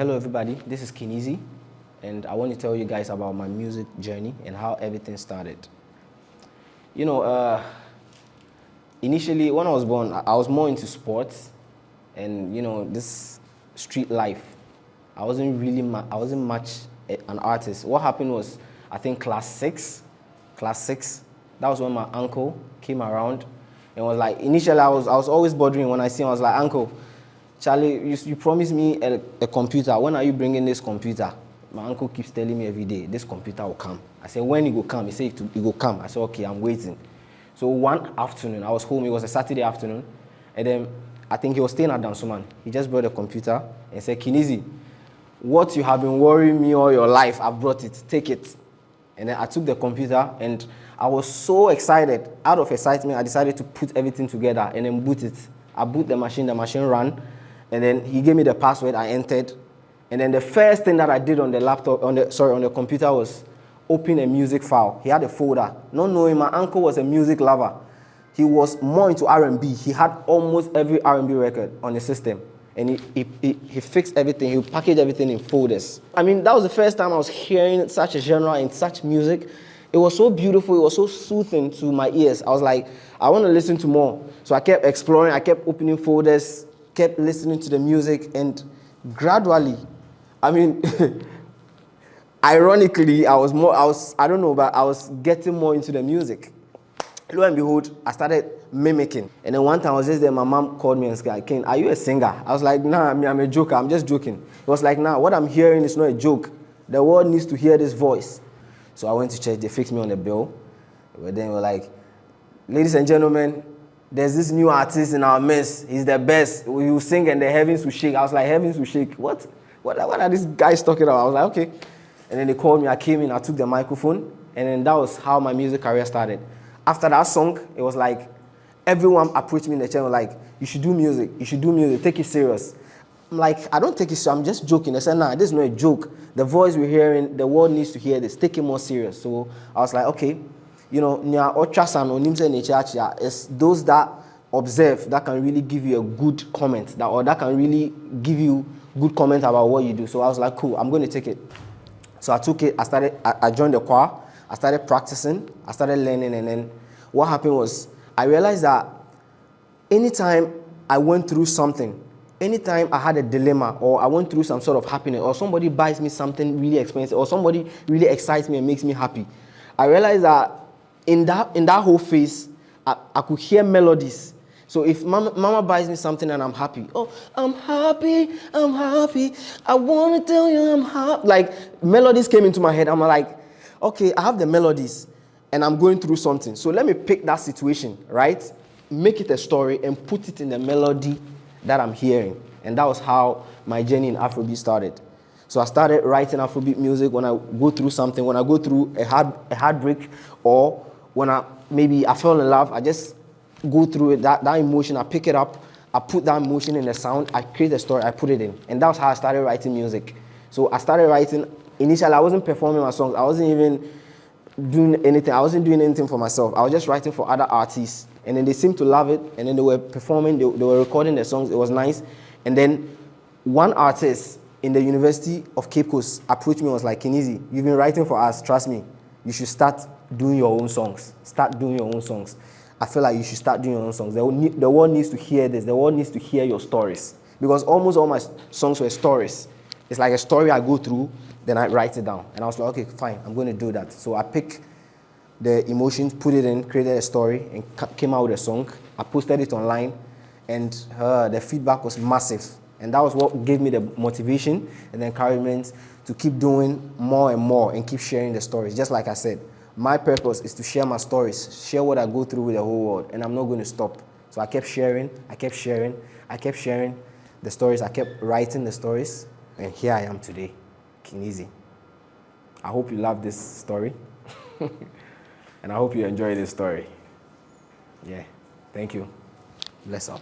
Hello everybody, this is Kinezi, and I want to tell you guys about my music journey and how everything started. Initially when I was born, I was more into sports and this street life. I wasn't much an artist. What happened was, I think class six, that was when my uncle came around and was like, initially I was always bothering when I see him. I was like, uncle, Charlie, you promised me a computer. When are you bringing this computer? My uncle keeps telling me every day, this computer will come. I said, when it will come? He said, it will come. I said, okay, I'm waiting. So one afternoon, I was home. It was a Saturday afternoon. And then I think he was staying at Dansoman. He just brought a computer and said, Kinezi, what you have been worrying me all your life, I brought it. Take it. And then I took the computer and I was so excited. Out of excitement, I decided to put everything together and then boot it. I boot the machine ran. And then he gave me the password, I entered. And then the first thing that I did on the computer was open a music file. He had a folder. Not knowing my uncle was a music lover. He was more into R&B. He had almost every R&B record on the system. And he fixed everything. He packaged everything in folders. I mean, that was the first time I was hearing such a genre and such music. It was so beautiful. It was so soothing to my ears. I was like, I want to listen to more. So I kept exploring. I kept opening folders, kept listening to the music, and gradually, I mean, ironically, I was getting more into the music. Lo and behold, I started mimicking. And then one time I was just there, my mom called me and said, Ken, are you a singer? I was like, nah, I'm a joker, I'm just joking. He was like, nah, what I'm hearing is not a joke. The world needs to hear this voice. So I went to church, they fixed me on the bill. But then we were like, ladies and gentlemen, there's this new artist in our midst. He's the best. We will sing and the heavens will shake. I was like, heavens will shake? What are these guys talking about? I was like, okay. And then they called me, I came in, I took the microphone, and then that was how my music career started. After that song, it was like, everyone approached me in the channel like, you should do music, take it serious. I'm like, I don't take it serious, I'm just joking. They said, nah, this is not a joke. The voice we're hearing, the world needs to hear this, take it more serious. So I was like, okay, it's those that observe that can really give you a good comment, that can really give you good comment about what you do. So I was like, cool, I'm going to take it. So I took it, I joined the choir, I started practicing, I started learning, and then what happened was, I realized that anytime I went through something, anytime I had a dilemma, or I went through some sort of happiness, or somebody buys me something really expensive, or somebody really excites me and makes me happy, I realized that in that whole phase, I could hear melodies. So if mama buys me something and I'm happy, oh, I'm happy, I want to tell you I'm happy. Like, melodies came into my head. I'm like, okay, I have the melodies and I'm going through something. So let me pick that situation, right? Make it a story and put it in the melody that I'm hearing. And that was how my journey in Afrobeat started. So I started writing Afrobeat music when I go through something, when I go through a heartbreak, or when maybe I fell in love, I just go through it, that emotion, I pick it up, I put that emotion in the sound, I create a story, I put it in. And that's how I started writing music. So I started writing, initially I wasn't performing my songs, I wasn't even doing anything, I wasn't doing anything for myself, I was just writing for other artists. And then they seemed to love it, and then they were performing, they were recording their songs, it was nice. And then one artist in the University of Cape Coast approached me and was like, Kinezi, you've been writing for us, trust me, you should start doing your own songs. I feel like you should start doing your own songs. The world needs to hear this. The world needs to hear your stories. Because almost all my songs were stories. It's like a story I go through, then I write it down. And I was like, okay, fine, I'm going to do that. So I picked the emotions, put it in, created a story, and came out with a song. I posted it online, and the feedback was massive. And that was what gave me the motivation and the encouragement to keep doing more and more and keep sharing the stories. Just like I said, my purpose is to share my stories, share what I go through with the whole world, and I'm not going to stop. So I kept sharing the stories, I kept writing the stories, and here I am today, Kinezi. I hope you love this story, and I hope you enjoy this story. Yeah, thank you. Bless up.